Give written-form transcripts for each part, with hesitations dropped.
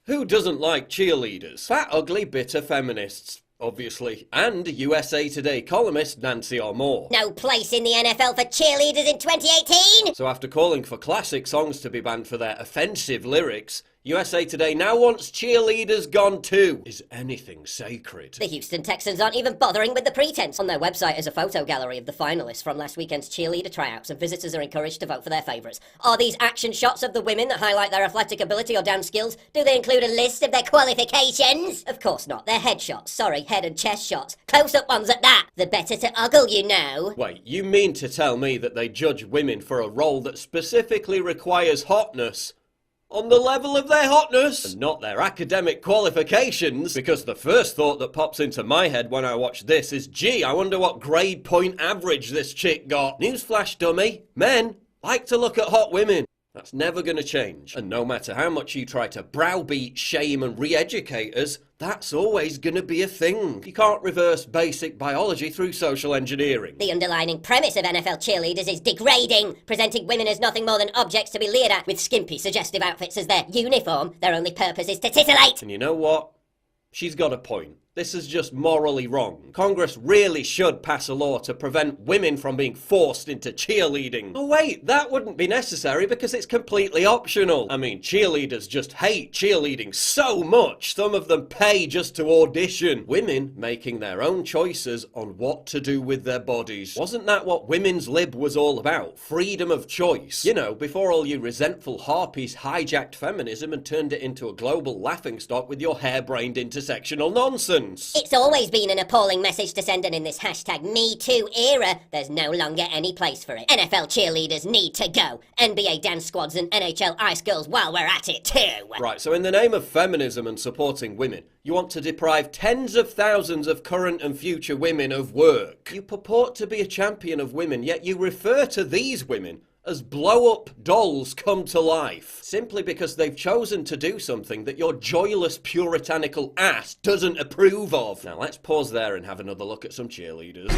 Who doesn't like cheerleaders? Fat, ugly, bitter feminists, obviously, and USA Today columnist Nancy Moore. No place in the NFL for cheerleaders in 2018! So after calling for classic songs to be banned for their offensive lyrics, USA Today now wants cheerleaders gone too. Is anything sacred? The Houston Texans aren't even bothering with the pretense. On their website is a photo gallery of the finalists from last weekend's cheerleader tryouts, and visitors are encouraged to vote for their favourites. Are these action shots of the women that highlight their athletic ability or dance skills? Do they include a list of their qualifications? Of course not. They're headshots. Sorry, head and chest shots. Close-up ones at that. The better to ogle, you know. Wait, you mean to tell me that they judge women for a role that specifically requires hotness on the level of their hotness, and not their academic qualifications? Because the first thought that pops into my head when I watch this is, gee, I wonder what grade point average this chick got. Newsflash, dummy. Men like to look at hot women. That's never gonna change. And no matter how much you try to browbeat, shame and re-educate us, that's always gonna be a thing. You can't reverse basic biology through social engineering. The underlying premise of NFL cheerleaders is degrading, presenting women as nothing more than objects to be leered at, with skimpy, suggestive outfits as their uniform. Their only purpose is to titillate. And you know what? She's got a point. This is just morally wrong. Congress really should pass a law to prevent women from being forced into cheerleading. Oh wait, that wouldn't be necessary because it's completely optional. I mean, cheerleaders just hate cheerleading so much, some of them pay just to audition. Women making their own choices on what to do with their bodies. Wasn't that what Women's Lib was all about? Freedom of choice. You know, before all you resentful harpies hijacked feminism and turned it into a global laughingstock with your harebrained intersectional nonsense. It's always been an appalling message to send, and in this hashtag #MeToo era, there's no longer any place for it. NFL cheerleaders need to go. NBA dance squads and NHL ice girls while we're at it too. Right, so in the name of feminism and supporting women, you want to deprive tens of thousands of current and future women of work. You purport to be a champion of women, yet you refer to these women as blow-up dolls come to life, simply because they've chosen to do something that your joyless puritanical ass doesn't approve of. Now let's pause there and have another look at some cheerleaders.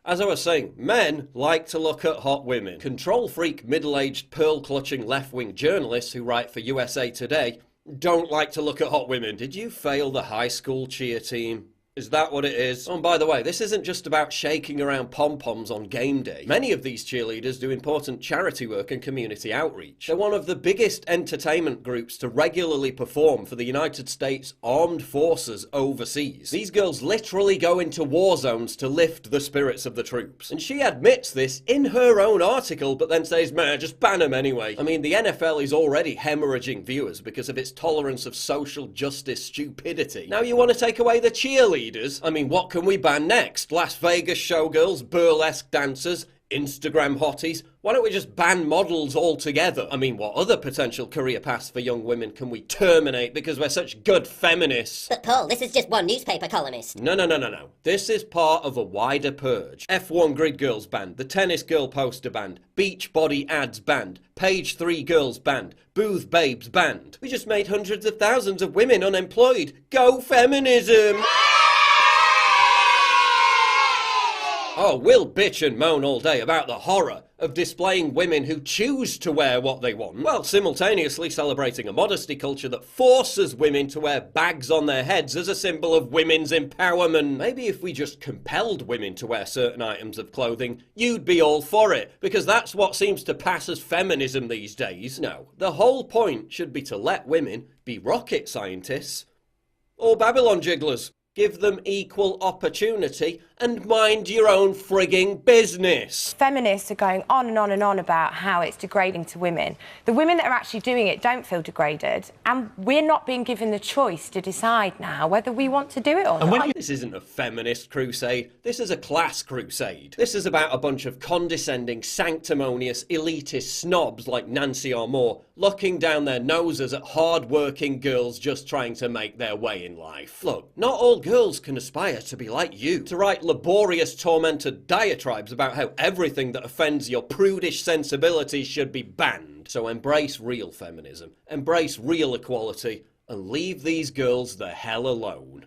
As I was saying, men like to look at hot women. Control-freak, middle-aged, pearl-clutching left-wing journalists who write for USA Today don't like to look at hot women. Did you fail the high school cheer team? Is that what it is? Oh, and by the way, this isn't just about shaking around pom-poms on game day. Many of these cheerleaders do important charity work and community outreach. They're one of the biggest entertainment groups to regularly perform for the United States Armed Forces overseas. These girls literally go into war zones to lift the spirits of the troops. And she admits this in her own article, but then says, man, just ban them anyway. I mean, the NFL is already hemorrhaging viewers because of its tolerance of social justice stupidity. Now you want to take away the cheerleaders? I mean, what can we ban next? Las Vegas showgirls, burlesque dancers, Instagram hotties? Why don't we just ban models altogether? I mean, what other potential career paths for young women can we terminate because we're such good feminists? But Paul, this is just one newspaper columnist. No. This is part of a wider purge. F1 grid girls banned, the tennis girl poster banned, beach body ads banned, page 3 girls banned, booth babes banned. We just made hundreds of thousands of women unemployed. Go feminism! Oh, we'll bitch and moan all day about the horror of displaying women who choose to wear what they want, while simultaneously celebrating a modesty culture that forces women to wear bags on their heads as a symbol of women's empowerment. Maybe if we just compelled women to wear certain items of clothing, you'd be all for it, because that's what seems to pass as feminism these days. No, the whole point should be to let women be rocket scientists or Babylon jigglers. Give them equal opportunity and mind your own frigging business. Feminists are going on and on and on about how it's degrading to women. The women that are actually doing it don't feel degraded, and we're not being given the choice to decide now whether we want to do it or not. This isn't a feminist crusade, this is a class crusade. This is about a bunch of condescending, sanctimonious, elitist snobs like Nancy Moore looking down their noses at hard-working girls just trying to make their way in life. Look, not all girls can aspire to be like you, to write laborious, tormented diatribes about how everything that offends your prudish sensibilities should be banned. So embrace real feminism, embrace real equality, and leave these girls the hell alone.